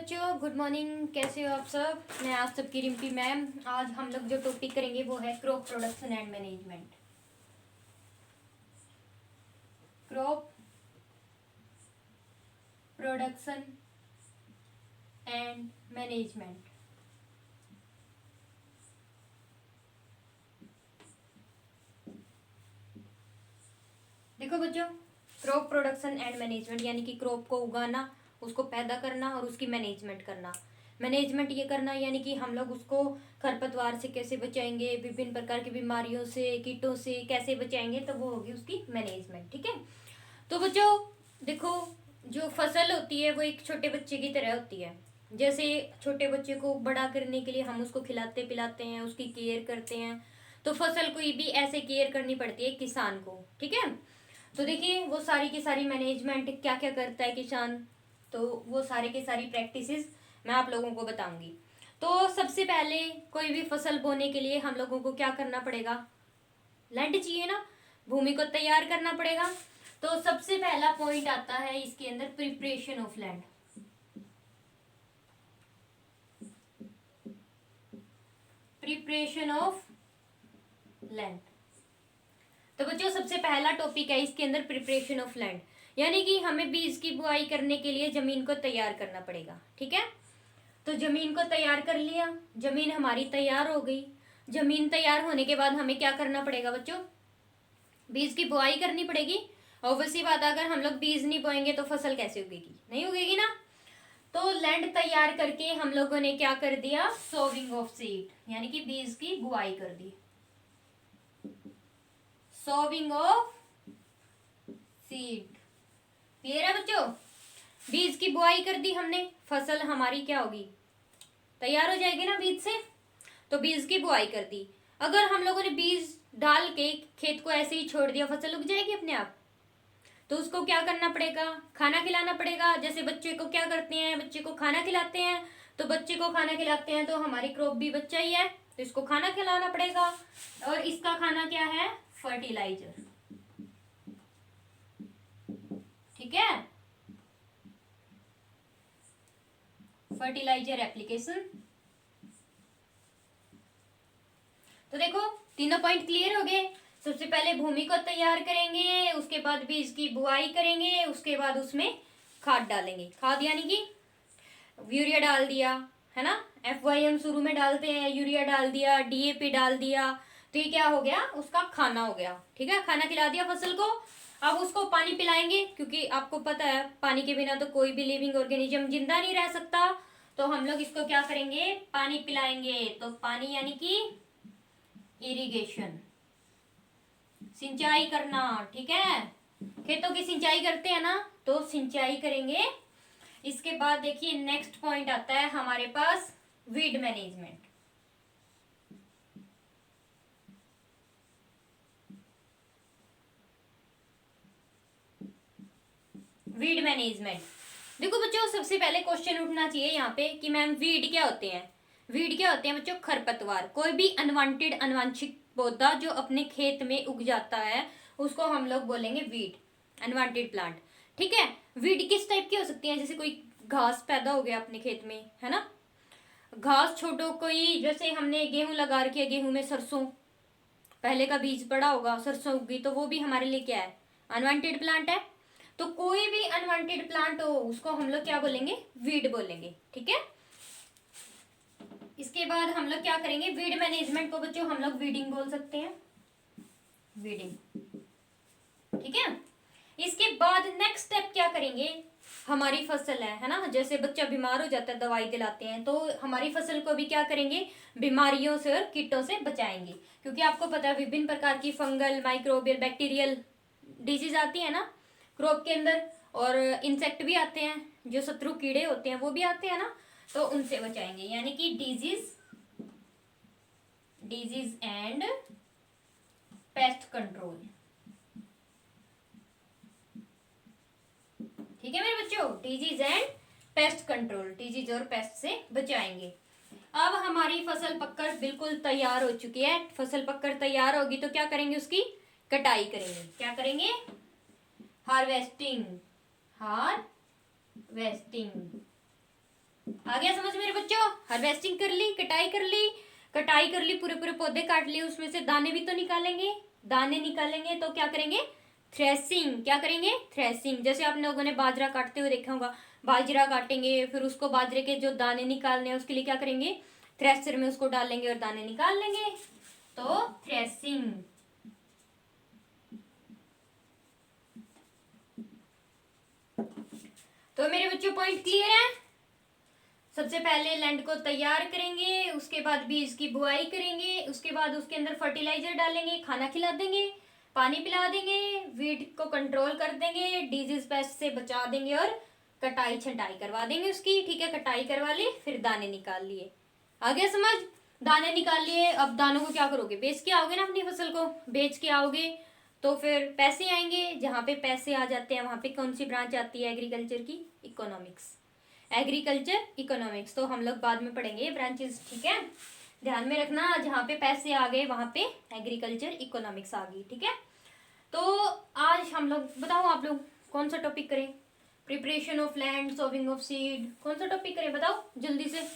बच्चों, good morning. कैसे हो आप सब? मैं आप सबकी रिम्पी मैम। आज हम लोग जो टॉपिक करेंगे वो है crop production and management. Crop production and management. देखो बच्चों, क्रॉप प्रोडक्शन एंड मैनेजमेंट यानी कि क्रॉप को उगाना, उसको पैदा करना और उसकी मैनेजमेंट करना। मैनेजमेंट ये करना यानी कि हम लोग उसको खरपतवार से कैसे बचाएंगे, विभिन्न प्रकार की बीमारियों से, कीटों से कैसे बचाएंगे, तो वो होगी उसकी मैनेजमेंट। ठीक है। तो बच्चों देखो, जो फसल होती है वो एक छोटे बच्चे की तरह होती है। जैसे छोटे बच्चे को बड़ा करने के लिए हम उसको खिलाते पिलाते हैं, उसकी केयर करते हैं, तो फसल को भी ऐसे केयर करनी पड़ती है किसान को। ठीक है। तो देखिए, वो सारी की सारी मैनेजमेंट क्या क्या करता है किसान, तो वो सारे की सारी प्रैक्टिसेस मैं आप लोगों को बताऊंगी। तो सबसे पहले कोई भी फसल बोने के लिए हम लोगों को क्या करना पड़ेगा? लैंड चाहिए ना, भूमि को तैयार करना पड़ेगा। तो सबसे पहला पॉइंट आता है इसके अंदर, preparation of land. Preparation of land. तो बच्चों सबसे पहला टॉपिक है इसके अंदर, प्रिपरेशन ऑफ लैंड, यानी कि हमें बीज की बुआई करने के लिए जमीन को तैयार करना पड़ेगा। ठीक है। तो जमीन को तैयार कर लिया, जमीन हमारी तैयार हो गई। जमीन तैयार होने के बाद हमें क्या करना पड़ेगा बच्चों? बीज की बुआई करनी पड़ेगी। ऑब्वियसली बात, अगर हम लोग बीज नहीं बोएंगे तो फसल कैसे उगेगी? नहीं उगेगी ना। तो लैंड तैयार करके हम लोगों ने क्या कर दिया? सोविंग ऑफ सीड, यानी कि बीज की बुआई कर दी। Sowing of seed. क्लियर है बच्चों? बीज की बुआई कर दी हमने, फसल हमारी क्या होगी? तैयार हो जाएगी ना बीज से। तो बीज की बुआई कर दी। अगर हम लोगों ने बीज डाल के खेत को ऐसे ही छोड़ दिया, फसल उग जाएगी अपने आप? तो उसको क्या करना पड़ेगा? खाना खिलाना पड़ेगा। जैसे बच्चे को क्या करते हैं, बच्चे को खाना खिलाते हैं, तो बच्चे को खाना खिलाते हैं तो हमारी क्रॉप भी बच्चा ही है, तो इसको खाना खिलाना पड़ेगा। और इसका खाना क्या है? फर्टिलाइजर। ठीक है, फर्टिलाइजर एप्लीकेशन। तो देखो, तीनों पॉइंट क्लियर हो गए। सबसे पहले भूमि को तैयार करेंगे, उसके बाद बीज की बुआई करेंगे, उसके बाद उसमें खाद डालेंगे। खाद यानी कि यूरिया डाल दिया, है ना। FYM शुरू में डालते हैं, यूरिया डाल दिया, DAP डाल दिया, तो ये क्या हो गया? उसका खाना हो गया। ठीक है, खाना खिला दिया फसल को। अब उसको पानी पिलाएंगे, क्योंकि आपको पता है पानी के बिना तो कोई भी लिविंग ऑर्गेनिज्म जिंदा नहीं रह सकता। तो हम लोग इसको क्या करेंगे? पानी पिलाएंगे। तो पानी यानी कि इरिगेशन, सिंचाई करना। ठीक है, खेतों की सिंचाई करते हैं ना, तो सिंचाई करेंगे। इसके बाद देखिए, नेक्स्ट पॉइंट आता है हमारे पास, वीड मैनेजमेंट। Weed management. देखो बच्चों, सबसे पहले क्वेश्चन उठना चाहिए यहाँ पे कि मैम वीड क्या होते हैं? वीड क्या होते हैं बच्चों? खरपतवार। कोई भी अनवांटेड, अनवांछित पौधा जो अपने खेत में उग जाता है, उसको हम लोग बोलेंगे वीड, अनवांटेड प्लांट। ठीक है। वीड किस टाइप की हो सकती है? जैसे कोई घास पैदा हो गया अपने खेत में, है ना। घास छोड़ो, कोई जैसे हमने गेहूं लगा रखी है, गेहूं में सरसों पहले का बीज पड़ा होगा, सरसों उगी, तो वो भी हमारे लिए क्या है? अनवांटेड प्लांट है। तो कोई भी अनवांटेड प्लांट हो उसको हम लोग क्या बोलेंगे? वीड बोलेंगे। ठीक है। इसके बाद हम लोग क्या करेंगे? वीड मैनेजमेंट को बच्चों हम लोग वीडिंग बोल सकते हैं, वीडिंग। ठीक है। इसके बाद नेक्स्ट स्टेप क्या करेंगे? हमारी फसल है ना, जैसे बच्चा बीमार हो जाता है, दवाई दिलाते हैं, तो हमारी फसल को भी क्या करेंगे? बीमारियों से और कीटों से बचाएंगे। क्योंकि आपको पता है विभिन्न प्रकार की फंगल, माइक्रोबियल, बैक्टीरियल डिजीज आती है ना क्रॉप के अंदर, और इंसेक्ट भी आते हैं, जो शत्रु कीड़े होते हैं वो भी आते हैं ना, तो उनसे बचाएंगे। यानी कि डिजीज एंड पेस्ट कंट्रोल। ठीक है मेरे बच्चों, disease and pest control, disease और पेस्ट से बचाएंगे। अब हमारी फसल पककर बिल्कुल तैयार हो चुकी है। फसल पककर तैयार होगी तो क्या करेंगे? उसकी कटाई करेंगे। क्या करेंगे? हार्वेस्टिंग। हार्वेस्टिंग। आ गया समझ मेरे बच्चों? हार्वेस्टिंग कर ली, कटाई कर ली, कटाई कर ली, पूरे पूरे पौधे काट लिए, उसमें से दाने भी तो निकालेंगे। दाने निकालेंगे तो क्या करेंगे? थ्रेसिंग। क्या करेंगे? थ्रेसिंग। जैसे आप लोगों ने बाजरा काटते हुए देखा होगा, बाजरा काटेंगे, फिर उसको बाजरे के जो दाने निकालने हैं उसके लिए क्या करेंगे? थ्रेसर में उसको डालेंगे और दाने निकाल लेंगे, तो थ्रेसिंग। तो मेरे बच्चों पॉइंट क्लियर है? सबसे पहले लैंड को तैयार करेंगे, उसके बाद बीज की बुआई करेंगे, उसके बाद उसके अंदर फर्टिलाइजर डालेंगे, खाना खिला देंगे, पानी पिला देंगे, वीड को कंट्रोल कर देंगे, डिजीज पेस्ट से बचा देंगे और कटाई छंटाई करवा देंगे उसकी। ठीक है, कटाई करवा ली, फिर दाने निकाल लिए। आ गया समझ? दाने निकाल लिए, अब दानों को क्या करोगे? बेच के आओगे ना, अपनी फसल को बेच के आओगे तो फिर पैसे आएंगे। जहाँ पे पैसे आ जाते हैं वहां पे कौन सी ब्रांच आती है एग्रीकल्चर की? इकोनॉमिक्स। एग्रीकल्चर इकोनॉमिक्स तो हम लोग बाद में पढ़ेंगे ब्रांचेस, ठीक है? ध्यान में रखना, जहाँ पे पैसे आ गए वहां पे एग्रीकल्चर इकोनॉमिक्स आ गई, ठीक है? तो आज हम लोग, बताओ आप लोग कौन सा टॉपिक करें? Preparation of land, sowing of seed, कौन सा टॉपिक करें बताओ जल्दी से?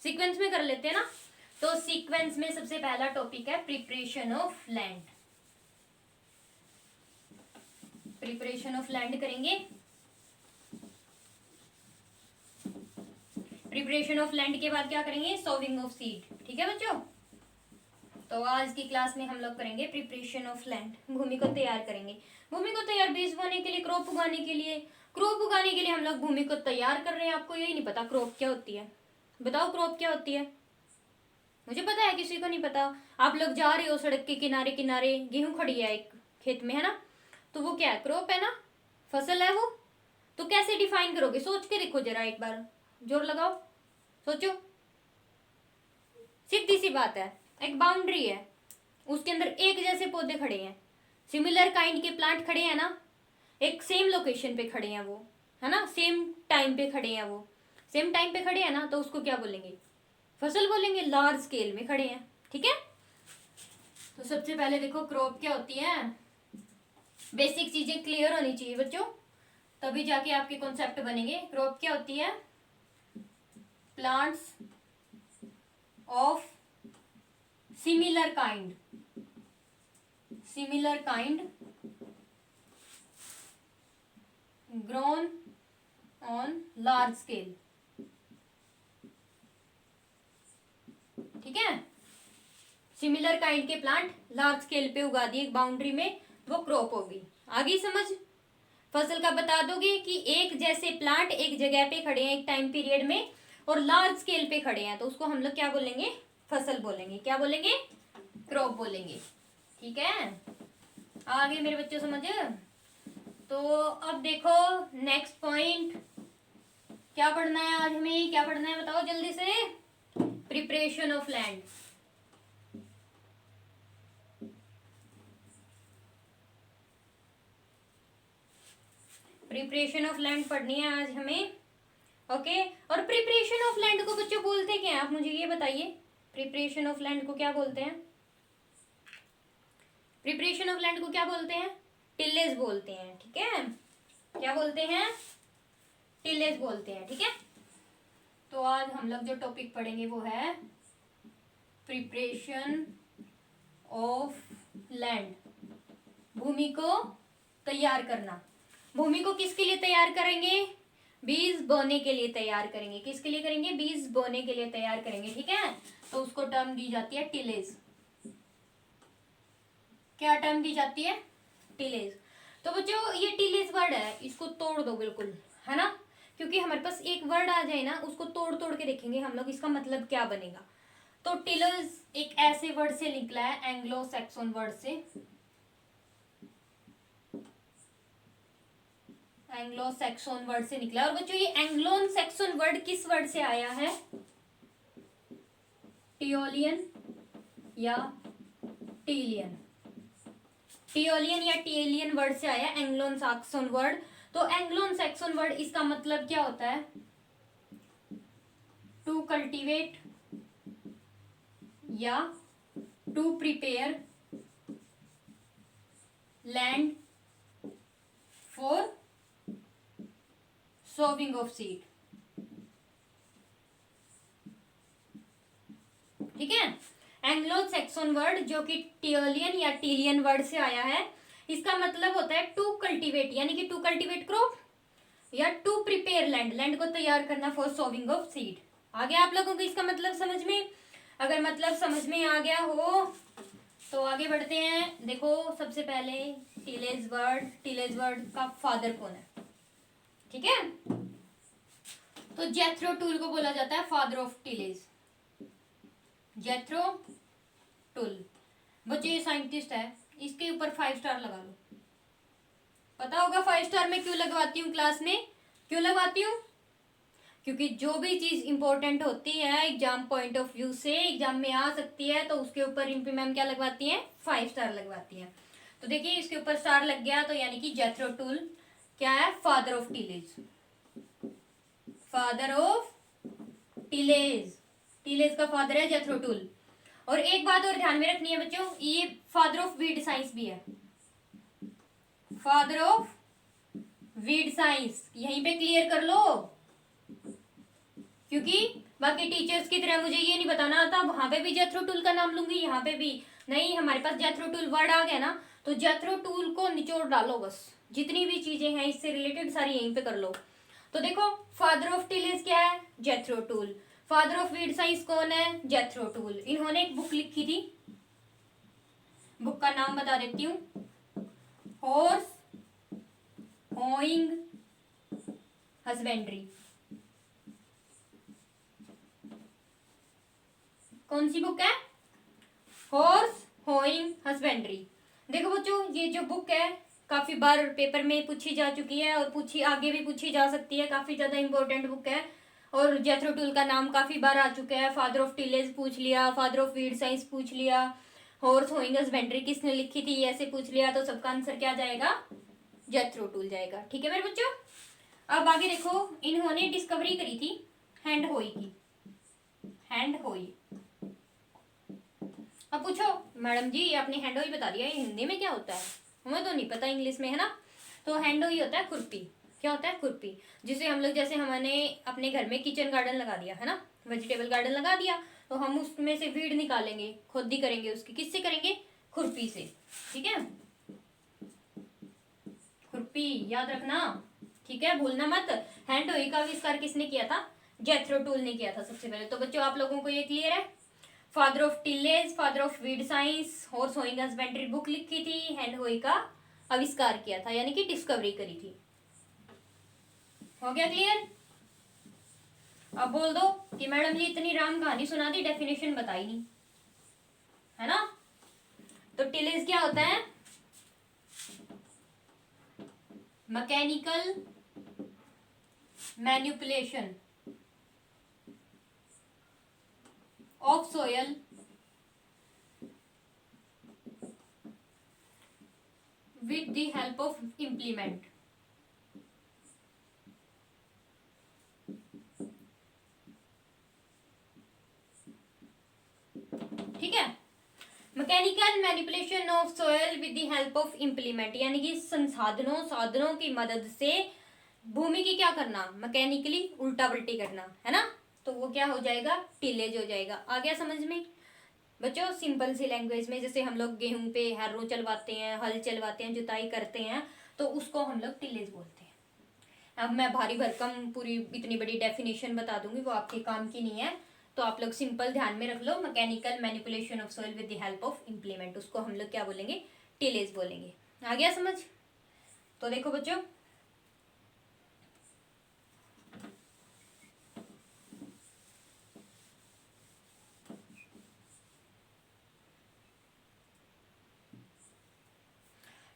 सीक्वेंस में कर लेते हैं ना। तो सीक्वेंस में सबसे पहला टॉपिक है preparation of land. Preparation of land करेंगे। प्रिपरेशन ऑफ लैंड के बाद क्या करेंगे? Sowing of seed. ठीक है बच्चों? तो आज की क्लास में हम लोग करेंगे प्रिपरेशन ऑफ लैंड, भूमि को तैयार करेंगे। भूमि को तैयार बीज बोने के लिए, क्रॉप उगाने के लिए। क्रॉप उगाने के लिए हम लोग भूमि को तैयार कर रहे हैं। आपको यही नहीं पता क्रॉप क्या होती है? बताओ क्रॉप क्या होती है? मुझे पता है, किसी को नहीं पता। आप लोग जा रहे हो सड़क के किनारे किनारे, गेहूं खड़ी है एक खेत में, है ना? तो वो क्या है? क्रॉप है ना, फसल है वो। तो कैसे डिफाइन करोगे? सोच के देखो जरा, एक बार जोर लगाओ, सोचो। सीधी सी बात है, एक बाउंड्री है, उसके अंदर एक जैसे पौधे खड़े हैं, सिमिलर काइंड के प्लांट खड़े हैं ना, एक सेम लोकेशन पे खड़े हैं वो, है ना? सेम टाइम पे खड़े हैं वो, सेम टाइम पे खड़े हैं ना, तो उसको क्या बोलेंगे? फसल बोलेंगे। लार्ज स्केल में खड़े हैं, ठीक है? तो सबसे पहले देखो क्रॉप क्या होती है। बेसिक चीजें क्लियर होनी चाहिए बच्चों, तभी जाके आपके कॉन्सेप्ट बनेंगे। क्रॉप क्या होती है? Plants of similar kind, similar kind grown on large scale. ठीक है? सिमिलर काइंड के प्लांट लार्ज स्केल पे उगा दिए एक बाउंड्री में, वो क्रॉप होगी। आगे समझ? फसल का बता दोगे कि एक जैसे प्लांट एक जगह पे खड़े हैं एक टाइम पीरियड में और लार्ज स्केल पे खड़े हैं, तो उसको हम लोग क्या बोलेंगे? फसल बोलेंगे। क्या बोलेंगे? क्रॉप बोलेंगे। ठीक है? आगे मेरे बच्चों समझ? तो अब देखो नेक्स्ट पॉइंट, क्या पढ़ना है आज हमें? क्या पढ़ना है बताओ जल्दी से? Preparation of land. Preparation of land पढ़नी है आज हमें, ओके? और प्रिपरेशन ऑफ लैंड को बच्चों बोलते क्या हैं? आप मुझे ये बताइए, प्रिपरेशन ऑफ लैंड को क्या बोलते हैं? प्रिपरेशन ऑफ लैंड को क्या बोलते हैं? टिलेज बोलते हैं, ठीक है? क्या बोलते हैं? टिलेज बोलते हैं, ठीक है? तो आज हम लोग जो टॉपिक पढ़ेंगे वो है प्रिपरेशन ऑफ लैंड, भूमि को तैयार करना। भूमि को किसके लिए तैयार करेंगे? बीज बोने के लिए तैयार करेंगे। किसके लिए करेंगे? बीज बोने के लिए तैयार करेंगे, ठीक है? तो उसको टर्म दी जाती है टिलेज। क्या टर्म दी जाती है? टिलेज। तो बच्चों ये टिलेज वर्ड है, इसको तोड़ दो बिल्कुल, है ना? क्योंकि हमारे पास एक वर्ड आ जाए ना, उसको तोड़ तोड़ के देखेंगे हम लोग इसका मतलब क्या बनेगा। तो टिलेज एक ऐसे वर्ड से निकला है, एंग्लो सैक्सन वर्ड से। एंग्लो सैक्सन वर्ड से निकला। और बच्चों ये एंग्लो सैक्सन वर्ड किस वर्ड से आया है? टियोलियन या टीलियन। टियोलियन या टिएलियन वर्ड से आया एंग्लो सैक्सन वर्ड। तो एंग्लो सैक्सन वर्ड इसका मतलब क्या होता है? टू कल्टीवेट या to prepare land for sowing of seed. ठीक है। एंग्लो सैक्सन वर्ड जो कि टियोलियन या टीलियन वर्ड से आया है, इसका मतलब होता है टू कल्टीवेट, यानी कि टू कल्टीवेट क्रॉप या टू प्रिपेयर लैंड, लैंड को तैयार करना फॉर सोविंग ऑफ सीड। आ गया आप लोगों को इसका मतलब समझ में? अगर मतलब समझ में आ गया हो तो आगे बढ़ते हैं। देखो सबसे पहले टिलेज वर्ड का फादर कौन है, ठीक है। तो जेथ्रो टूल को बोला जाता है father of tillage, Jethro tool. बच्चे ये साइंटिस्ट है, इसके ऊपर 5 स्टार लगा लो। पता होगा 5 स्टार में क्यों लगवाती हूँ, क्लास में क्यों लगवाती हूँ? क्योंकि जो भी चीज इंपॉर्टेंट होती है एग्जाम पॉइंट ऑफ व्यू से, एग्जाम में आ सकती है, तो उसके ऊपर इनपी मैम क्या लगवाती हैं? 5 स्टार लगवाती हैं। तो देखिए इसके ऊपर स्टार लग गया, तो यानी कि जेथ्रो टूल क्या है? Father of tillage, father of tillage, tillage का फादर है जेथ्रो टूल। और एक बात और ध्यान में रखनी है बच्चों, ये फादर ऑफ वीड साइंस भी है, फादर ऑफ वीड साइंस, यहीं पे क्लियर कर लो। क्योंकि बाकी टीचर्स की तरह मुझे ये नहीं बताना आता वहां पे भी जेथ्रो टूल का नाम लूंगी, यहाँ पे भी नहीं। हमारे पास जेथ्रो टूल वर्ड आ गया ना, तो जेथ्रो टूल को निचोड़ डालो बस, जितनी भी चीजें हैं इससे रिलेटेड सारी यहीं पे कर लो। तो देखो फादर ऑफ टिलेज क्या है? Jethro tool. Father of weed science कौन है? Jethro tool. इन्होंने एक बुक लिखी थी, बुक का नाम बता देती हूँ, हॉर्स होइंग हस्बेंड्री। कौन सी बुक है? Horse hoeing husbandry. देखो बच्चों ये जो बुक है काफी बार पेपर में पूछी जा चुकी है और पूछी आगे भी पूछी जा सकती है, काफी ज्यादा इंपॉर्टेंट बुक है। और जेथ्रो टूल का नाम काफी बार आ चुका है, फादर ऑफ टिलेज पूछ लिया, फादर ऑफ वीड साइंस पूछ लिया, हॉर्स होइंग हस्बेंड्री किसने लिखी थी ऐसे पूछ लिया, तो सबका आंसर क्या जाएगा? जेथ्रो टूल जाएगा। ठीक है मेरे बच्चों। अब आगे देखो, इन्होंने डिस्कवरी करी थी हैंड होई की, हैंड होई। अब पूछो मैडम जी आपने हैंड होई बता दिया, ये हिंदी में क्या होता है? हमें तो नहीं पता इंग्लिश में, है ना। तो हैंड होई होता है खुरपी। क्या होता है? खुरपी, जिसे हम लोग, जैसे हमने अपने घर में किचन गार्डन लगा दिया है ना, वेजिटेबल गार्डन लगा दिया, तो हम उसमें से वीड निकालेंगे, खुद करेंगे उसकी, किससे करेंगे? खुरपी से। ठीक है, खुरपी याद रखना, ठीक है, भूलना मत। हैंड होई का आविष्कार किसने किया था? जेथ्रो टूल ने किया था सबसे पहले। तो बच्चों आप लोगों को ये क्लियर है? Father of tillage, father of weed science, horse hoeing husbandry book लिखी थी, हैंड होई का आविष्कार किया था, यानी कि डिस्कवरी करी थी। हो गया क्लियर? अब बोल दो कि मैडम जी इतनी राम कहानी सुना दी, डेफिनेशन बताई नहीं, है ना। तो टिलेज क्या होता है? Mechanical manipulation of soil with the help of implement। ठीक है, mechanical manipulation of soil with the help of implement, यानी कि साधनों की मदद से भूमि की क्या करना? मैकेनिकली उल्टा पलटी करना, है ना। तो वो क्या हो जाएगा? टिलेज हो जाएगा। आ गया समझ में बच्चों? सिंपल सी लैंग्वेज में, जैसे हम लोग गेहूं पे हैरो चलवाते हैं, हल चलवाते हैं, जुताई करते हैं, तो उसको हम लोग टिलेज बोलते हैं। अब मैं भारी भरकम पूरी इतनी बड़ी डेफिनेशन बता दूंगी, वो आपके काम की नहीं है, तो आप लोग सिंपल ध्यान में रख लो, mechanical manipulation of soil with the help of implement, उसको हम लोग क्या बोलेंगे? टिलेज बोलेंगे। आ गया समझ? तो देखो बच्चों,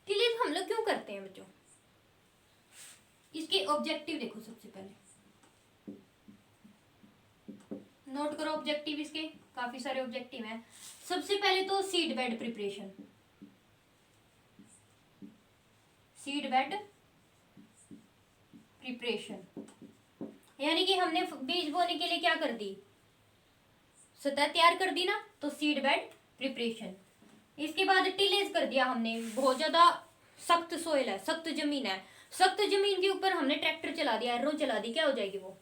टिलेज हम लोग क्यों करते हैं बच्चों? इसके ऑब्जेक्टिव देखो, सबसे पहले नोट करो ऑब्जेक्टिव इसके, काफी सारे ऑब्जेक्टिव हैं। सबसे पहले तो seed bed preparation, seed bed preparation, यानी कि हमने बीज बोने के लिए क्या कर दी? सतह तैयार कर दी ना, तो सीड बेड प्रिपरेशन। इसके बाद टिलेज कर दिया हमने, बहुत ज्यादा सख्त सोइल है, सख्त जमीन है, सख्त जमीन के ऊपर हमने ट्रैक्टर चला दिया, एरो चला दी, क्या हो जाएगी? वो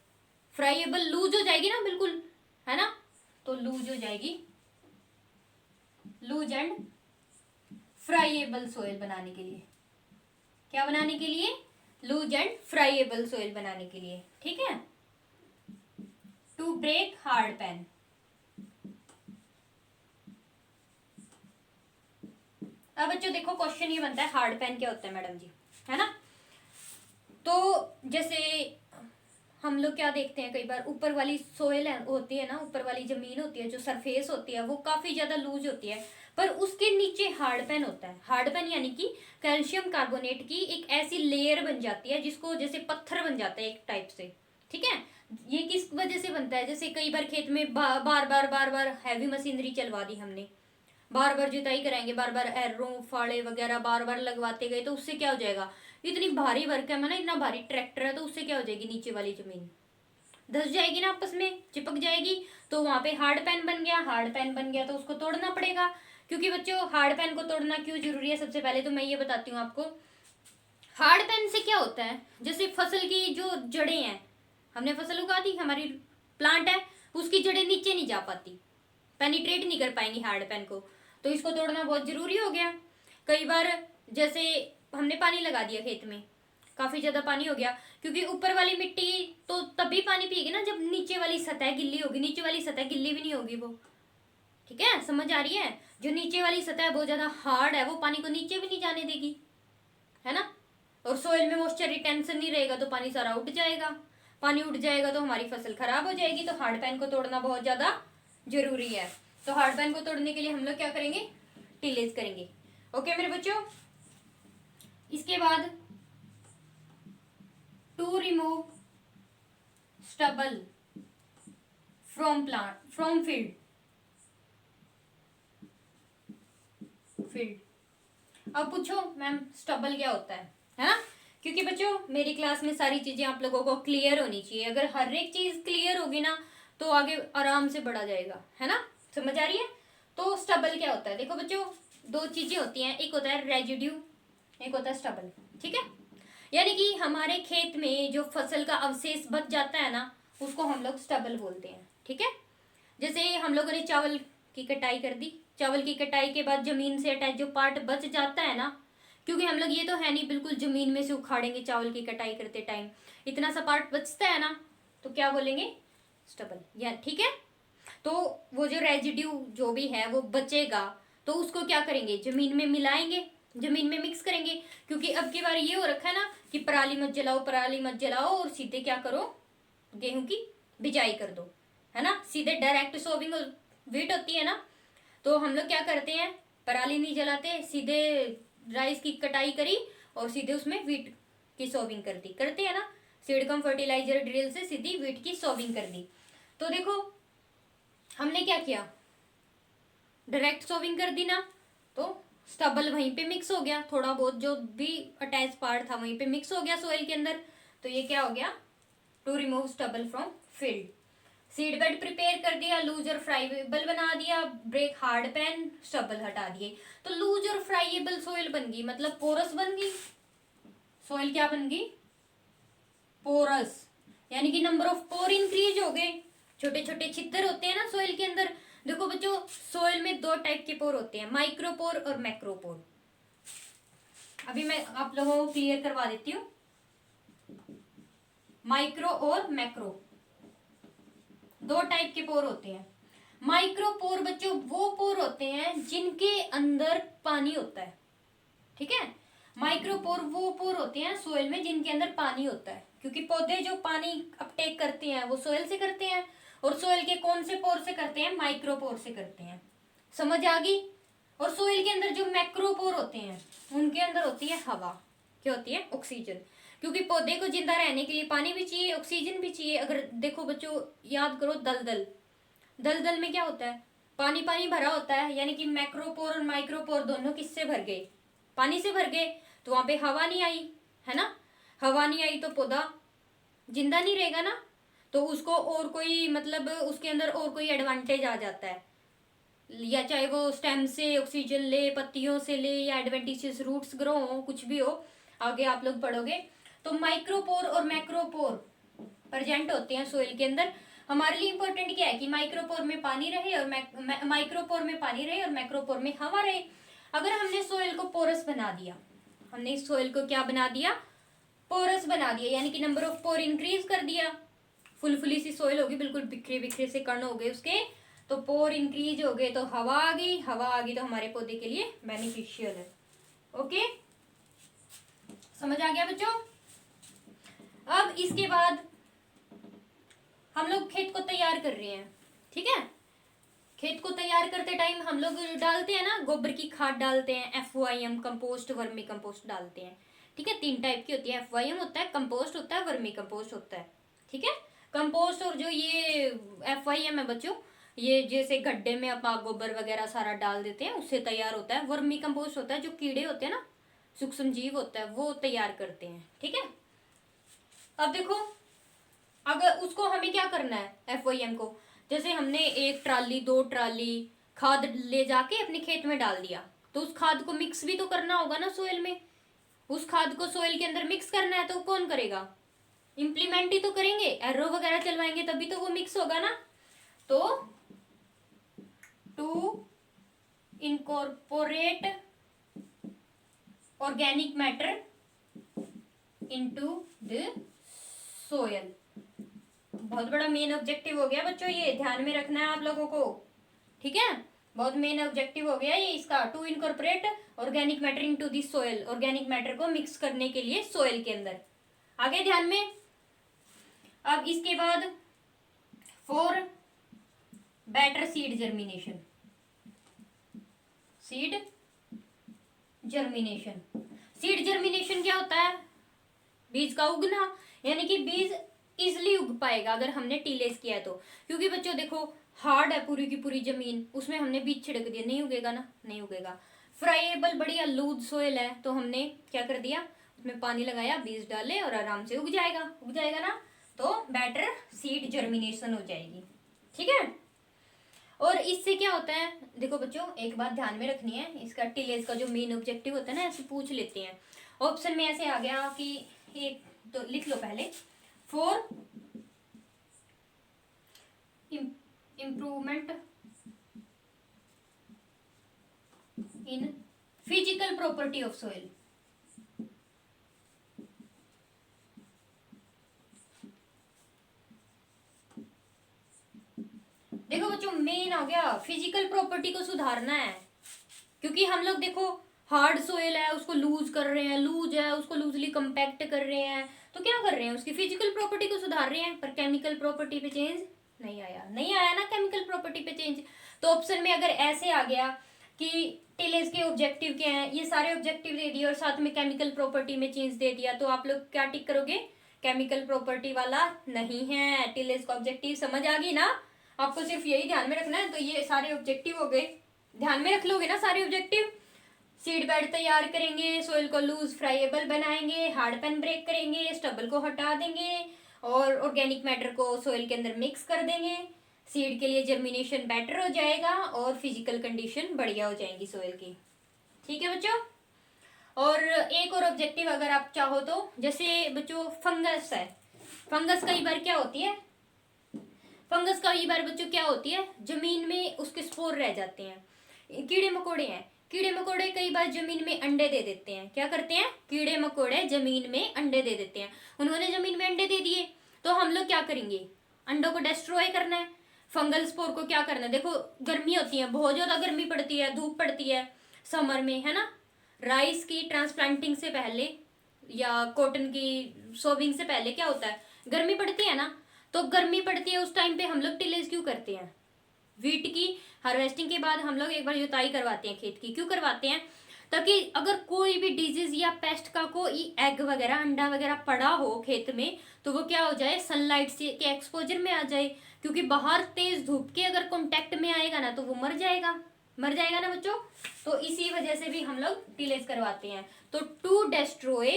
फ्राइएबल, लूज हो जाएगी ना, बिल्कुल, है ना। तो लूज हो जाएगी लूज एंड फ्राइएबल सोइल बनाने के लिए। क्या बनाने के लिए? लूज एंड फ्राइएबल सोइल बनाने के लिए। ठीक है, टू ब्रेक हार्ड पैन। अब बच्चों देखो क्वेश्चन ये बनता है हार्ड पैन क्या होता है मैडम जी, है ना। तो जैसे हम लोग क्या देखते हैं, कई बार ऊपर वाली सोइल होती है ना, ऊपर वाली जमीन होती है, जो सरफेस होती है वो काफी ज्यादा लूज होती है, पर उसके नीचे हार्ड पैन होता है। हार्ड पैन यानी कि कैल्शियम कार्बोनेट की एक ऐसी लेयर बन जाती है जिसको जैसे पत्थर बन जाता है एक टाइप से। ठीक है, ये किस वजह से बनता है? जैसे कई बार खेत में बार बार हैवी मशीनरी चलवा दी हमने, बार बार जुताई कराएंगे, बार बार एर्रो फाड़े वगैरह बार बार लगवाते गए, तो उससे क्या हो जाएगा, इतनी भारी वर्क है ना, इतना भारी ट्रैक्टर है, तो उससे क्या हो जाएगी, नीचे वाली जमीन धस जाएगी ना, आपस में चिपक जाएगी। तो वहां पे हार्ड पैन बन गया। हार्ड पैन बन गया तो उसको तोड़ना पड़ेगा। क्योंकि बच्चों हार्ड पैन को तोड़ना क्यों जरूरी है, सबसे पहले तो मैं ये बताती हूँ आपको। हार्ड पैन से क्या होता है, जैसे फसल की जो जड़ें हैं, हमने फसल उगा दी, हमारी प्लांट है, उसकी जड़ें नीचे नहीं जा पाती, पेनिट्रेट नहीं कर पाएंगी हार्ड पैन को, तो इसको तोड़ना बहुत जरूरी हो गया। कई बार जैसे हमने पानी लगा दिया खेत में, काफी ज्यादा पानी हो गया, क्योंकि ऊपर वाली मिट्टी तो तभी पानी पिएगी ना जब नीचे वाली सतह गिल्ली होगी, नीचे वाली सतह गिल्ली भी नहीं होगी वो। ठीक है, समझ आ रही है? जो नीचे वाली सतह बहुत ज्यादा हार्ड है वो पानी को नीचे भी नहीं जाने देगी, है ना। और सोइल में मॉइस्चर रिटेंशन नहीं रहेगा तो पानी सारा उठ जाएगा, पानी उठ जाएगा तो हमारी फसल खराब हो जाएगी। तो हार्ड पैन को तोड़ना बहुत ज्यादा जरूरी है। तो हार्ड पैन को तोड़ने के लिए हम लोग क्या करेंगे, टिलेज करेंगे। ओके मेरे बच्चों, इसके बाद to remove stubble from field. अब पूछो मैम स्टबल क्या होता है ना। क्योंकि बच्चों मेरी क्लास में सारी चीजें आप लोगों को क्लियर होनी चाहिए। अगर हर एक चीज क्लियर होगी ना तो आगे आराम से बढ़ा जाएगा, है ना। समझ आ रही है? तो स्टबल क्या होता है, देखो बच्चों दो चीजें होती हैं, एक होता है रेजिड्यू, एक होता है स्टबल। ठीक है, यानी कि हमारे खेत में जो फसल का अवशेष बच जाता है ना उसको हम लोग स्टबल बोलते हैं। ठीक है, जैसे हम लोगों ने चावल की कटाई कर दी, चावल की कटाई के बाद जमीन से अटैच जो पार्ट बच जाता है ना, क्योंकि हम लोग ये तो है नहीं बिल्कुल जमीन में से उखाड़ेंगे चावल की कटाई करते टाइम, इतना सा पार्ट बचता है ना, तो क्या बोलेंगे, स्टबल। या ठीक है, तो वो जो रेजिड्यू जो भी है वो बचेगा तो उसको क्या करेंगे, जमीन में मिलाएंगे, जमीन में मिक्स करेंगे। क्योंकि अब की बार ये हो रखा है ना कि पराली मत जलाओ, पराली मत जलाओ, और सीधे क्या करो, गेहूं की बिजाई कर दो, है ना। सीधे डायरेक्ट सोविंग वीट होती है ना, तो हम लोग क्या करते हैं, पराली नहीं जलाते, सीधे राइस की कटाई करी और सीधे उसमें वीट की सोविंग कर दी, करते हैं ना। सीड कम फर्टिलाइजर ड्रिल से सीधी वीट की सोविंग कर दी। तो देखो हमने क्या किया, डायरेक्ट सोविंग कर दी ना, तो स्टबल वहीं पे मिक्स हो गया, थोड़ा बहुत जो भी अटैच पार्ट था वहीं पे मिक्स हो गया सोइल के अंदर। तो ये क्या हो गया, to remove stubble from field. Seed bed prepare कर दिया, लूज और फ्राइएबल बना दिया, ब्रेक हार्ड पैन, स्टबल हटा दिए, तो लूज और फ्राइएबल सोइल बन गई, मतलब पोरस बन गई। सोइल क्या बन गई, पोरस, यानी कि नंबर ऑफ पोर इंक्रीज हो गए। छोटे छोटे छिद्र होते हैं ना सोइल के अंदर। देखो बच्चों सोइल में दो टाइप के पोर होते हैं, माइक्रोपोर और मैक्रोपोर। अभी मैं आप लोगों को क्लियर करवा देती हूँ, माइक्रो और मैक्रो दो टाइप के पोर होते हैं। माइक्रोपोर बच्चों वो पोर होते हैं जिनके अंदर पानी होता है। ठीक है, माइक्रोपोर वो पोर होते हैं सोइल में जिनके अंदर पानी होता है, क्योंकि पौधे जो पानी अपटेक करते हैं वो सोइल से करते हैं, और सोइल के कौन से पोर से करते हैं, माइक्रोपोर से करते हैं। समझ आ गई? और सोइल के अंदर जो मैक्रोपोर होते हैं उनके अंदर होती है हवा, क्या होती है, ऑक्सीजन। क्योंकि पौधे को जिंदा रहने के लिए पानी भी चाहिए, ऑक्सीजन भी चाहिए। अगर देखो बच्चों याद करो दलदल, दलदल में क्या होता है, पानी पानी भरा होता है, यानी कि मैक्रोपोर और माइक्रोपोर दोनों किससे भर गए, पानी से भर गए। तो वहां पे हवा नहीं आई, है ना, हवा नहीं आई तो पौधा जिंदा नहीं रहेगा ना, तो उसको और कोई मतलब उसके अंदर और कोई एडवांटेज आ जाता है, या चाहे वो स्टेम से ऑक्सीजन ले, पत्तियों से ले, या एडवेंटिशियस रूट्स ग्रो हो, कुछ भी हो, आगे आप लोग पढ़ोगे। तो माइक्रोपोर और मैक्रोपोर प्रेजेंट होते हैं सोइल के अंदर। हमारे लिए इंपॉर्टेंट क्या है कि माइक्रोपोर में पानी रहे और माइक्रोपोर में पानी रहे और मैक्रोपोर में हवा रहे। अगर हमने सोइल को पोरस बना दिया, हमने इस सोइल को क्या बना दिया, पोरस बना दिया, यानी कि नंबर ऑफ पोर इंक्रीज कर दिया, फुलफुली सी सोइल होगी, बिल्कुल बिखरे बिखरे से कण हो गए उसके, तो पोर इंक्रीज हो गए तो हवा आ गई, हवा आ गई तो हमारे पौधे के लिए बेनिफिशियल है। ओके, समझ आ गया बच्चों। अब इसके बाद हम लोग खेत को तैयार कर रहे हैं, ठीक है। खेत को तैयार करते टाइम हम लोग डालते हैं ना, गोबर की खाद डालते हैं, FYM कंपोस्ट, वर्मी कंपोस्ट डालते हैं, ठीक है। 3 टाइप की होती है, FYM होता है, कंपोस्ट होता है, वर्मी कंपोस्ट होता है, ठीक है। कंपोस्ट और जो ये FYM है बच्चों, ये जैसे गड्ढे में आप गोबर वगैरह सारा डाल देते हैं उससे तैयार होता है। वर्मी कंपोस्ट होता है जो कीड़े होते हैं ना, सूक्ष्म जीव होता है, वो तैयार करते हैं, ठीक है। अब देखो, अगर उसको हमें क्या करना है, FYM को, जैसे हमने 1 ट्राली 2 ट्राली खाद ले जाके अपने खेत में डाल दिया, तो उस खाद को मिक्स भी तो करना होगा ना सोइल में। उस खाद को सोइल के अंदर मिक्स करना है तो कौन करेगा, इम्प्लीमेंट ही तो करेंगे, एरो वगैरह चलवाएंगे तभी तो वो मिक्स होगा ना। तो to incorporate organic matter into the soil, बहुत बड़ा मेन ऑब्जेक्टिव हो गया बच्चों, ये ध्यान में रखना है आप लोगों को, ठीक है। बहुत मेन ऑब्जेक्टिव हो गया ये इसका, to incorporate organic matter into the soil, organic matter को मिक्स करने के लिए सोयल के अंदर, आगे ध्यान में। अब इसके बाद for better seed germination, seed germination, seed germination क्या होता है, बीज का उगना, यानी कि बीज इजिली उग पाएगा अगर हमने टीलेस किया है तो। क्योंकि बच्चों देखो, हार्ड है पूरी की पूरी जमीन, उसमें हमने बीज छिड़क दिया, नहीं उगेगा ना, नहीं उगेगा। फ्राइएबल बढ़िया लूज सोइल है तो हमने क्या कर दिया, उसमें पानी लगाया, बीज डाले और आराम से उग जाएगा, उग जाएगा ना, तो बेटर सीड जर्मिनेशन हो जाएगी, ठीक है। और इससे क्या होता है, देखो बच्चों एक बात ध्यान में रखनी है, इसका टिलेज का जो मेन ऑब्जेक्टिव होता है ना, ऐसे पूछ लेते हैं ऑप्शन में, ऐसे आ गया कि एक तो लिख लो पहले, for improvement in physical property of soil. देखो बच्चों मेन हो गया, फिजिकल प्रॉपर्टी को सुधारना है, क्योंकि हम लोग देखो हार्ड सोइल है उसको लूज कर रहे हैं, लूज है उसको लूजली कंपैक्ट कर रहे हैं, तो क्या कर रहे हैं, उसकी फिजिकल प्रॉपर्टी को सुधार रहे हैं, पर केमिकल प्रॉपर्टी पे चेंज नहीं आया, नहीं आया ना केमिकल प्रॉपर्टी पे चेंज। तो ऑप्शन में अगर ऐसे आ गया कि टिलेज के ऑब्जेक्टिव क्या हैं, ये सारे ऑब्जेक्टिव दे दिए और साथ में केमिकल प्रॉपर्टी में चेंज दे दिया, तो आप लोग क्या टिक करोगे, केमिकल प्रॉपर्टी वाला नहीं है, टिलेज का ऑब्जेक्टिव समझ आ गई ना। आपको सिर्फ यही ध्यान में रखना है, तो ये सारे ऑब्जेक्टिव हो गए, ध्यान में रख लोगे ना सारे ऑब्जेक्टिव। सीड बेड तैयार करेंगे, सोइल को लूज फ्राइएबल बनाएंगे, हार्ड पेन ब्रेक करेंगे, स्टबल को हटा देंगे और ऑर्गेनिक मैटर को सोइल के अंदर मिक्स कर देंगे, सीड के लिए जर्मिनेशन बेटर हो जाएगा और फिजिकल कंडीशन बढ़िया हो जाएंगी सोइल की, ठीक है बच्चों। और एक और ऑब्जेक्टिव अगर आप चाहो तो, जैसे बच्चों फंगस है, फंगस कई बार क्या होती है, फंगस कई बार बच्चों क्या होती है, जमीन में उसके स्पोर रह जाते हैं, कीड़े मकोड़े हैं, कीड़े मकोड़े कई बार जमीन में अंडे दे देते हैं, क्या करते हैं, कीड़े मकोड़े जमीन में अंडे दे देते हैं, उन्होंने जमीन में अंडे दे दिए, तो हम लोग क्या करेंगे, अंडों को डिस्ट्रॉय करना है, फंगल स्पोर को क्या करना है, देखो गर्मी होती है, बहुत ज्यादा गर्मी पड़ती है, धूप पड़ती है समर में, है ना। राइस की ट्रांसप्लांटिंग से पहले या कॉटन की सोविंग से पहले क्या होता है, गर्मी पड़ती है ना, तो गर्मी पड़ती है उस टाइम पे हम लोग टिलेज क्यों करते हैं, वीट की हार्वेस्टिंग के बाद हम लोग एक बार जुताई करवाते हैं खेत की, क्यों करवाते हैं, ताकि अगर कोई भी डिजीज या पेस्ट का कोई एग वगैरह अंडा वगैरह पड़ा हो खेत में, तो वो क्या हो जाए, सनलाइट से के एक्सपोजर में आ जाए, क्योंकि बाहर तेज धूप के अगर कांटेक्ट में आएगा ना तो वो मर जाएगा, मर जाएगा ना बच्चों। तो इसी वजह से भी हम लोग टिलेज करवाते हैं, तो to destroy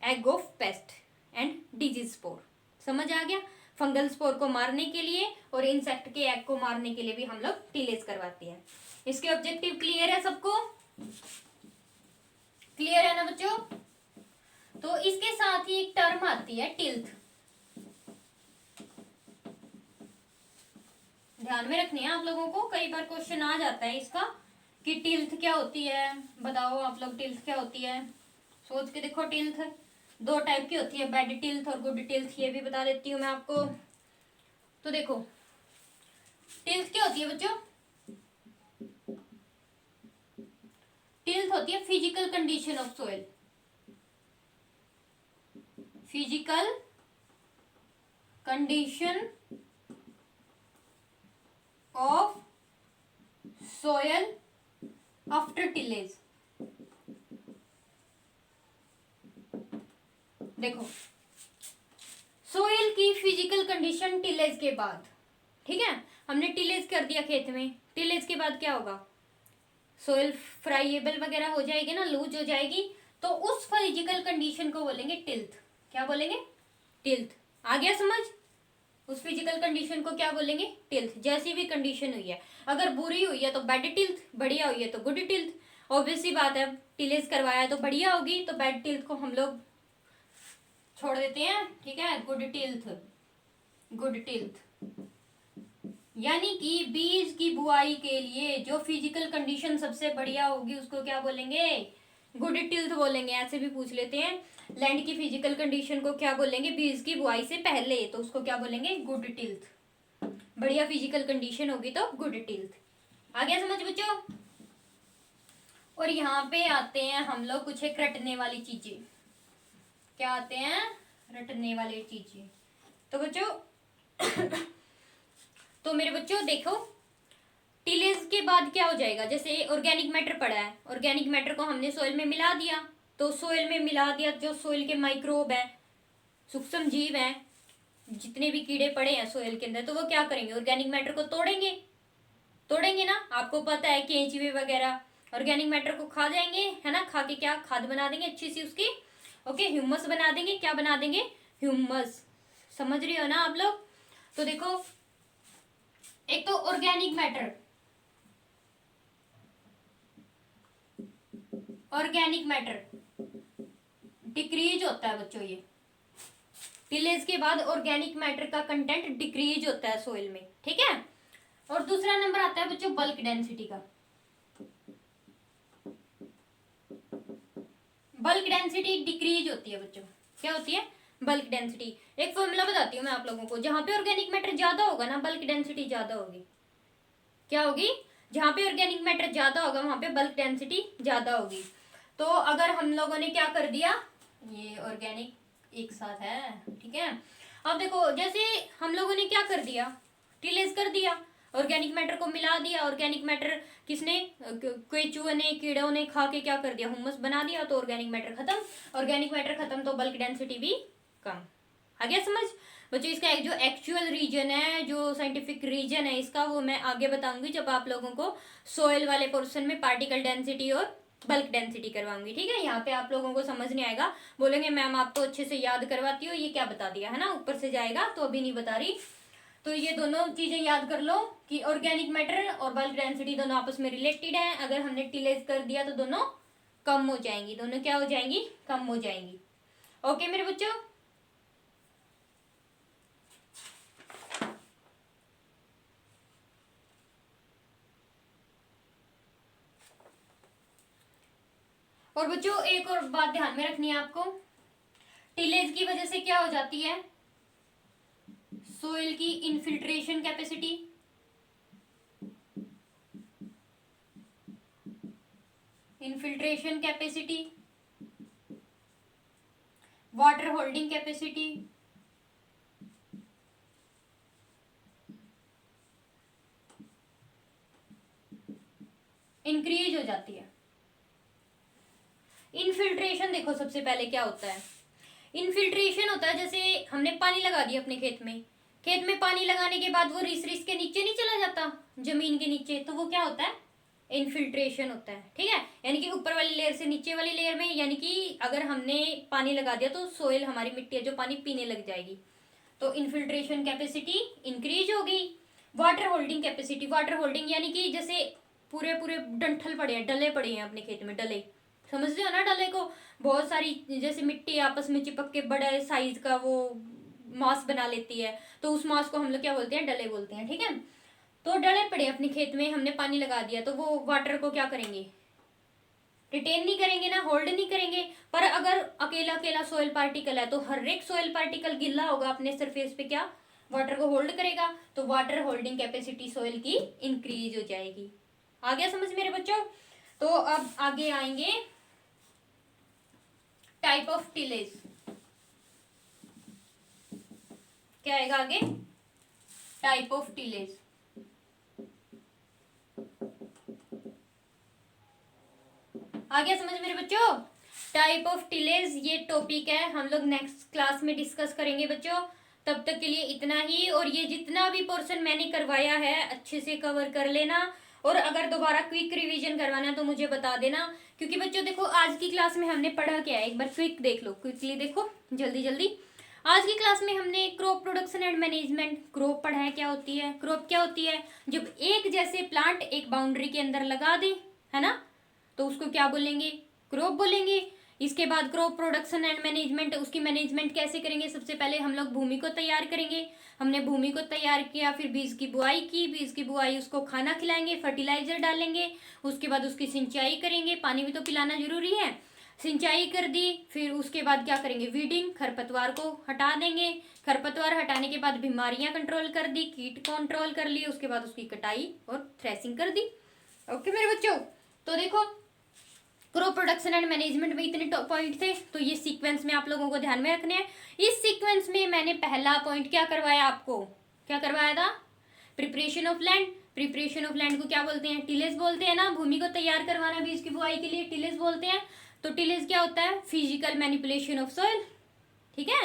egg of pest and disease spore, समझ आ गया, फंगल स्पोर को मारने के लिए और इंसेक्ट के एग को मारने के लिए भी हम लोग टिलेज करवाते हैं। इसके ऑब्जेक्टिव क्लियर है सबको, क्लियर है ना बच्चों। तो इसके साथ ही एक टर्म आती है टिल्थ, ध्यान में रखनी है आप लोगों को, कई बार क्वेश्चन आ जाता है इसका कि टिल्थ क्या होती है, बताओ आप लोग टिल्थ क्या होती है, सोच के देखो। टिल्थ दो टाइप की होती है, बैड टिल्थ और गुड टिल्थ, ये भी बता देती हूँ मैं आपको। तो देखो टिल्थ क्या होती है बच्चों, टिल्थ होती है physical condition of soil, physical condition of soil after tillage. देखो सोयल की फिजिकल कंडीशन टिलेज के बाद, ठीक है, हमने टिलेज कर दिया खेत में, टिलेज के बाद क्या होगा, सोयल फ्राइएबल वगैरह हो जाएगी ना, लूज हो जाएगी, तो उस फिजिकल कंडीशन को बोलेंगे टिल्थ। क्या बोलेंगे, टिल्थ। आ गया समझ, उस फिजिकल कंडीशन को क्या बोलेंगे, टिल्थ। जैसी भी कंडीशन हुई है, अगर बुरी हुई है तो बैड टिल्थ, बढ़िया हुई है तो गुड टिल्थ। ऑब्वियस सी बात है, टिलेज करवाया तो बढ़िया होगी, तो बैड टिल्थ को हम लोग छोड़ देते हैं, ठीक है। गुड टिल्थ, गुड टिल्थ यानी कि बीज की बुआई के लिए जो फिजिकल कंडीशन सबसे बढ़िया होगी उसको क्या बोलेंगे, गुड टिल्थ बोलेंगे। ऐसे भी पूछ लेते हैं, लैंड की फिजिकल कंडीशन को क्या बोलेंगे बीज की बुआई से पहले, तो उसको क्या बोलेंगे, गुड टिल्थ। बढ़िया फिजिकल कंडीशन होगी तो गुड टिल्थ। आ गया समझ बच्चों। और यहाँ पे आते हैं हम लोग कुछ एक रटने वाली चीजें। क्या आते हैं, रटने वाली चीजें। तो बच्चों तो मेरे बच्चों देखो, टिलेज के बाद क्या हो जाएगा, जैसे ऑर्गेनिक मैटर पड़ा है, ऑर्गेनिक मैटर को हमने सोइल में मिला दिया, तो सोइल में मिला दिया, जो सोइल के माइक्रोब है, सूक्ष्म जीव हैं, जितने भी कीड़े पड़े हैं सोइल के अंदर, तो वो क्या करेंगे, ऑर्गेनिक मैटर को तोड़ेंगे, तोड़ेंगे ना। आपको पता है केंचुए वगैरह ऑर्गेनिक मैटर को खा जाएंगे, है ना, खा के क्या खाद बना देंगे अच्छी सी उसकी, ओके, ह्यूमस बना देंगे। क्या बना देंगे, ह्यूमस। समझ रही हो ना आप लोग। तो देखो एक तो organic matter, organic matter decrease होता है बच्चों, ये टिलेज के बाद ऑर्गेनिक मैटर का कंटेंट डिक्रीज होता है सोइल में, ठीक है। और दूसरा नंबर आता है बच्चों बल्क डेंसिटी का। बल्क डेंसिटी डिक्रीज होती है बच्चों। क्या होती है, बल्क डेंसिटी। एक फॉर्मूला बताती हूँ मैं आप लोगों को, जहां पे ऑर्गेनिक मैटर ज्यादा होगा ना, बल्क डेंसिटी ज्यादा होगी। क्या होगी, जहां पे ऑर्गेनिक मैटर ज्यादा होगा वहां पे बल्क डेंसिटी ज्यादा होगी। तो अगर हम लोगों ने क्या कर दिया, ये ऑर्गेनिक एक साथ है, ठीक है। अब देखो जैसे हम लोगों ने क्या कर दिया, टिलेज कर दिया, ऑर्गेनिक मैटर को मिला दिया, ऑर्गेनिक मैटर किसने, केचुए ने, कीड़ों ने खा के क्या कर दिया, हुमस बना दिया, तो ऑर्गेनिक मैटर खत्म। ऑर्गेनिक मैटर खत्म तो बल्क डेंसिटी भी कम। आ गया समझ बच्चों। इसका एक जो एक्चुअल रीजन है, जो साइंटिफिक रीजन है इसका, वो मैं आगे बताऊंगी जब आप लोगों को सोयल वाले पोर्शन में पार्टिकल डेंसिटी और बल्क डेंसिटी करवाऊंगी, ठीक है। यहाँ पे आप लोगों को समझ नहीं आएगा, बोलेंगे मैम आप तो अच्छे से याद करवाती हो, ये क्या बता दिया, है ना, ऊपर से जाएगा, तो अभी नहीं बता रही। तो ये दोनों चीजें याद कर लो कि ऑर्गेनिक मैटर और बल्क डेंसिटी दोनों आपस में रिलेटेड है। अगर हमने टिलेज कर दिया तो दोनों कम हो जाएंगी, दोनों क्या हो जाएंगी, कम हो जाएंगी। ओके मेरे बच्चों। और बच्चों एक और बात ध्यान में रखनी है आपको, टिलेज की वजह से क्या हो जाती है, सोइल की infiltration capacity, infiltration capacity, water holding capacity, increase हो जाती है। इनफिल्ट्रेशन देखो सबसे पहले क्या होता है, इनफिल्ट्रेशन होता है जैसे हमने पानी लगा दिया अपने खेत में, खेत में पानी लगाने के बाद वो रिस रिस के नीचे नहीं चला जाता, जमीन के नीचे, तो वो क्या होता है, इनफिल्ट्रेशन होता है, ठीक है। यानी कि ऊपर वाली लेयर से नीचे वाली लेयर में, यानी कि अगर हमने पानी लगा दिया तो सोइल, हमारी मिट्टी है जो, पानी पीने लग जाएगी, तो इनफिल्ट्रेशन कैपेसिटी इंक्रीज हो गई। Water holding capacity, water holding यानी कि जैसे पूरे पूरे डंठल पड़े हैं, डले पड़े हैं अपने खेत में, डले, समझते हो ना डले को, बहुत सारी जैसे मिट्टी आपस में चिपक के बड़े साइज का वो मास बना लेती है, तो उस मास को हम लोग क्या बोलते हैं, डले बोलते हैं, ठीक है। तो डले पड़े अपने खेत में, हमने पानी लगा दिया, तो वो वाटर को क्या करेंगे, रिटेन नहीं करेंगे ना, होल्ड नहीं करेंगे। पर अगर अकेला अकेला सोयल पार्टिकल है तो हर एक सोयल पार्टिकल गिल्ला होगा अपने सरफेस पे, क्या वाटर को होल्ड करेगा, तो वाटर होल्डिंग कैपेसिटी सोयल की इंक्रीज हो जाएगी। आ गया समझ मेरे बच्चों। तो अब आगे आएंगे टाइप ऑफ टिलेज। क्या आएगा आगे, टाइप ऑफ टिलेज। आ गया समझ मेरे बच्चों। टाइप ऑफ टिलेज ये टॉपिक है, हम लोग नेक्स्ट क्लास में डिस्कस करेंगे बच्चों। तब तक के लिए इतना ही, और ये जितना भी पोर्शन मैंने करवाया है अच्छे से कवर कर लेना, और अगर दोबारा क्विक रिवीजन करवाना है तो मुझे बता देना। क्योंकि बच्चों देखो आज की क्लास में हमने पढ़ा क्या है, एक बार क्विक देख लो, क्विकली देखो जल्दी जल्दी। आज की क्लास में हमने crop production and management, crop पढ़ा है क्या होती है। क्रॉप क्या होती है, जब एक जैसे प्लांट एक बाउंड्री के अंदर लगा दे, है ना, तो उसको क्या बोलेंगे, क्रॉप बोलेंगे। इसके बाद क्रॉप प्रोडक्शन एंड मैनेजमेंट, उसकी मैनेजमेंट कैसे करेंगे, सबसे पहले हम लोग भूमि को तैयार करेंगे। हमने भूमि को तैयार किया, फिर बीज की बुआई की, बीज की बुआई उसको खाना खिलाएंगे, फर्टिलाइजर डालेंगे, उसके बाद उसकी सिंचाई करेंगे, पानी भी तो पिलाना जरूरी है, सिंचाई कर दी। फिर उसके बाद क्या करेंगे, वीडिंग, खरपतवार को हटा देंगे, खरपतवार हटाने के बाद बीमारियां कंट्रोल कर दी, कीट कंट्रोल कर लिए, उसके बाद उसकी कटाई और थ्रेसिंग कर दी। ओके मेरे बच्चों, तो देखो क्रॉप प्रोडक्शन एंड मैनेजमेंट में इतने पॉइंट थे, तो ये सीक्वेंस में आप लोगों को ध्यान में रखने हैं। इस सीक्वेंस में मैंने पहला पॉइंट क्या करवाया आपको, क्या करवाया था, preparation of land. Preparation of land को क्या बोलते हैं, टिलेज बोलते हैं ना, भूमि को तैयार करवाना बीज की बुआई के लिए टिलेज बोलते हैं। तो टिलेज क्या होता है, फिजिकल मैनिपुलेशन ऑफ सॉइल, ठीक है,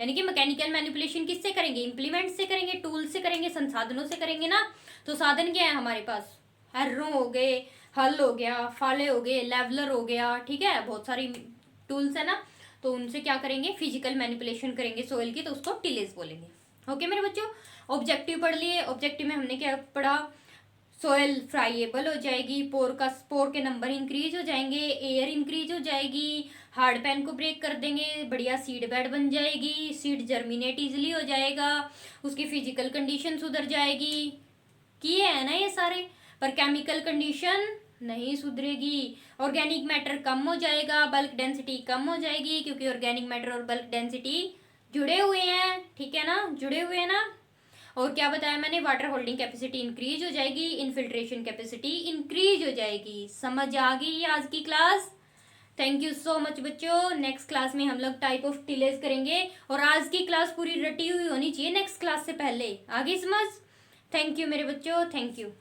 यानी कि मैकेनिकल मैनिपुलेशन किससे करेंगे, इंप्लीमेंट से करेंगे, टूल से करेंगे, संसाधनों से करेंगे ना। तो साधन क्या है हमारे पास, हर्रों हो गए, हल हो गया, फाले हो गए, लेवलर हो गया, ठीक है, बहुत सारी टूल्स है ना, तो उनसे क्या करेंगे, फिजिकल मैनिपुलेशन करेंगे सोइल की, तो उसको टिलेज बोलेंगे। ओके मेरे बच्चों, ऑब्जेक्टिव पढ़ लिए। ऑब्जेक्टिव में हमने क्या पढ़ा, सोयल फ्राइएबल हो जाएगी, पोर के नंबर इंक्रीज हो जाएंगे, एयर इंक्रीज हो जाएगी, हार्ड पैन को ब्रेक कर देंगे, बढ़िया सीड बेड बन जाएगी, सीड जर्मिनेट इजिली हो जाएगा, उसकी फिजिकल कंडीशन सुधर जाएगी, किए है ना ये सारे। पर केमिकल कंडीशन नहीं सुधरेगी, ऑर्गेनिक मैटर कम हो जाएगा, बल्क डेंसिटी कम हो जाएगी, क्योंकि ऑर्गेनिक मैटर और बल्क डेंसिटी जुड़े हुए हैं, ठीक है ना, जुड़े हुए हैं ना। और क्या बताया मैंने, वाटर होल्डिंग कैपेसिटी इंक्रीज हो जाएगी, इनफिल्ट्रेशन कैपेसिटी इंक्रीज हो जाएगी। समझ आ गई आज की class. Thank you so much बच्चों। नेक्स्ट क्लास में हम लोग टाइप ऑफ टिलेज करेंगे, और आज की क्लास पूरी रटी हुई होनी चाहिए नेक्स्ट क्लास से पहले। आगे समझ। थैंक यू मेरे बच्चों, थैंक यू।